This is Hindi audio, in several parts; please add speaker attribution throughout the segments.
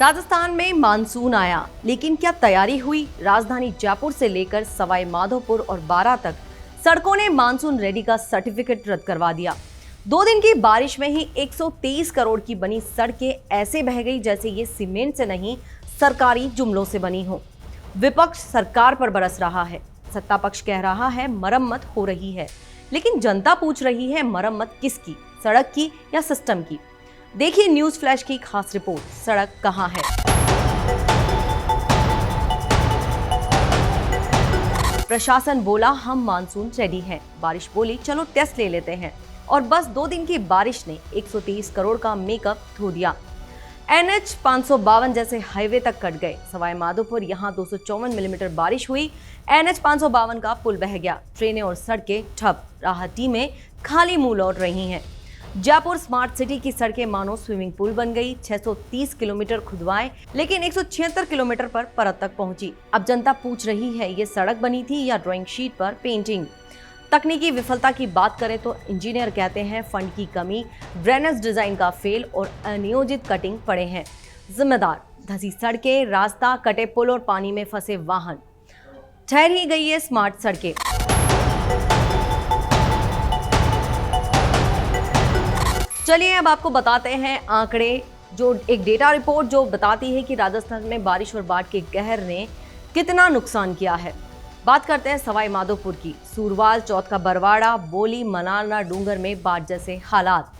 Speaker 1: राजस्थान में मानसून आया, लेकिन क्या तैयारी हुई? राजधानी जयपुर से लेकर सवाई माधोपुर और बारां तक सड़कों ने मानसून रेडी का सर्टिफिकेट रद्द करवा दिया। 2 दिन की बारिश में ही 123 करोड़ की बनी सड़कें ऐसे बह गई जैसे ये सीमेंट से नहीं, सरकारी जुमलों से बनी हो। विपक्ष सरकार पर बरस रहा है, सत्ता पक्ष कह रहा है मरम्मत हो रही है, लेकिन जनता पूछ रही है मरम्मत किसकी, सड़क की या सिस्टम की? देखिए न्यूज फ्लैश की खास रिपोर्ट, सड़क कहां है। प्रशासन बोला हम मानसून रेडी हैं, बारिश बोली चलो टेस्ट ले लेते हैं, और बस 2 दिन की बारिश ने 123 करोड़ का मेकअप धो दिया। NH 552 जैसे हाईवे तक कट गए। सवाई माधोपुर यहां 254 मिलीमीटर बारिश हुई। NH 552 का पुल बह गया, ट्रेनें और सड़कें ठप, राहत टीमें खाली मुंह लौट रही हैं। जयपुर स्मार्ट सिटी की सड़कें मानो स्विमिंग पूल बन गई। 630 किलोमीटर खुदवाए, लेकिन 176 किलोमीटर पर परत तक पहुंची। अब जनता पूछ रही है ये सड़क बनी थी या ड्राइंग शीट पर पेंटिंग। तकनीकी विफलता की बात करें तो इंजीनियर कहते हैं फंड की कमी, ड्रेनेज डिजाइन का फेल और अनियोजित कटिंग पड़े हैं। जिम्मेदार धंसी सड़कें, रास्ता, कटे पुल और पानी में फंसे वाहन। ठहर ही गई है स्मार्ट सड़कें। चलिए अब आपको बताते हैं आंकड़े, जो एक डेटा रिपोर्ट जो बताती है कि राजस्थान में बारिश और बाढ़ के कहर ने कितना नुकसान किया है। बात करते हैं सवाई माधोपुर की। सूरवाल, चौथ का बरवाड़ा, बोली, मनारना डूंगर में बाढ़ जैसे हालात।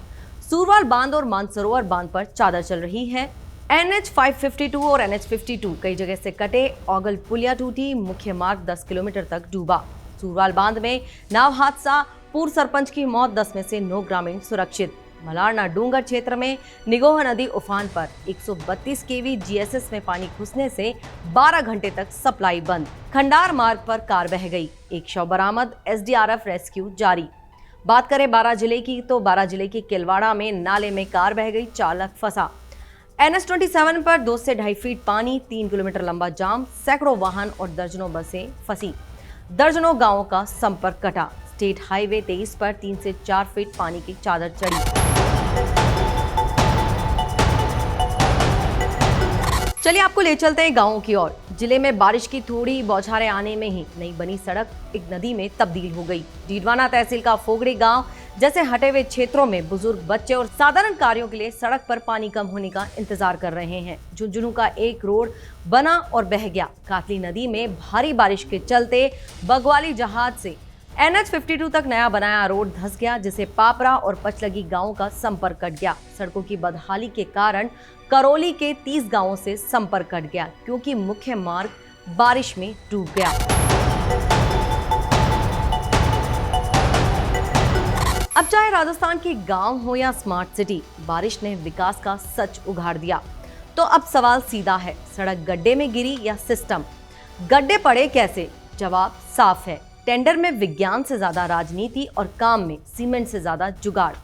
Speaker 1: सूरवाल बांध और मानसरोवर बांध पर चादर चल रही है। NH 552 और NH 52 कई जगह से कटे, औगल पुलिया टूटी, मुख्य मार्ग 10 किलोमीटर तक डूबा। सूरवाल बांध में नाव हादसा, पूर्व सरपंच की मौत, 10 में से 9 ग्रामीण सुरक्षित। मलारना डूंगर क्षेत्र में निगोह नदी उफान पर, 132 kV GSS में पानी घुसने से 12 घंटे तक सप्लाई बंद। खंडार मार्ग पर कार बह गई, 1 शव बरामद, SDRF रेस्क्यू जारी। बात करें बारां जिले की तो बारां जिले के किलवाड़ा में नाले में कार बह गई, चालक फंसा। NH 27 पर 2 से 2.5 फीट पानी, 3 किलोमीटर लंबा जाम, सैकड़ों वाहन और दर्जनों बसें फंसी। दर्जनों गांवों का संपर्क कटा। स्टेट हाईवे 23 पर 3 से 4 फीट पानी की चादर चढ़ी। चलिए आपको ले चलते हैं गांवों की ओर। जिले में बारिश की थोड़ी बौछारें आने में ही नई बनी सड़क एक नदी में तब्दील हो गई। डीडवाना तहसील का फोगड़ी गांव जैसे हटे हुए क्षेत्रों में बुजुर्ग, बच्चे और साधारण कार्यों के लिए सड़क पर पानी कम होने का इंतजार कर रहे हैं। झुंझुनू का एक रोड बना और बह गया। कातली नदी में भारी बारिश के चलते बगवाली जहाज से NH 52 तक नया बनाया रोड धंस गया, जिसे पापरा और पचलगी गांवों का संपर्क कट गया। सड़कों की बदहाली के कारण करौली के 30 गांवों से संपर्क कट गया, क्योंकि मुख्य मार्ग बारिश में डूब गया। अब चाहे राजस्थान के गांव हो या स्मार्ट सिटी, बारिश ने विकास का सच उघाड़ दिया। तो अब सवाल सीधा है, सड़क गड्ढे में गिरी या सिस्टम? गड्ढे पड़े कैसे? जवाब साफ है, टेंडर में विज्ञान से ज्यादा राजनीति और काम में सीमेंट से ज्यादा जुगाड़।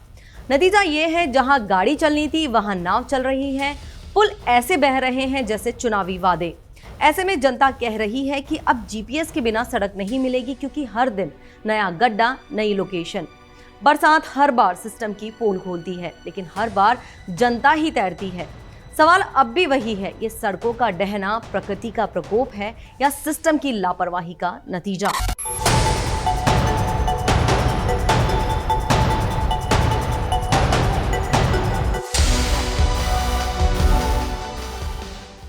Speaker 1: नतीजा ये है, जहां गाड़ी चलनी थी वहां नाव चल रही है, पुल ऐसे बह रहे हैं जैसे चुनावी वादे। ऐसे में जनता कह रही है कि अब GPS के बिना सड़क नहीं मिलेगी, क्योंकि हर दिन नया गड्ढा, नई लोकेशन। बरसात हर बार सिस्टम की पोल खोलती है, लेकिन हर बार जनता ही तैरती है। सवाल अब भी वही है, ये सड़कों का डहना प्रकृति का प्रकोप है या सिस्टम की लापरवाही का नतीजा?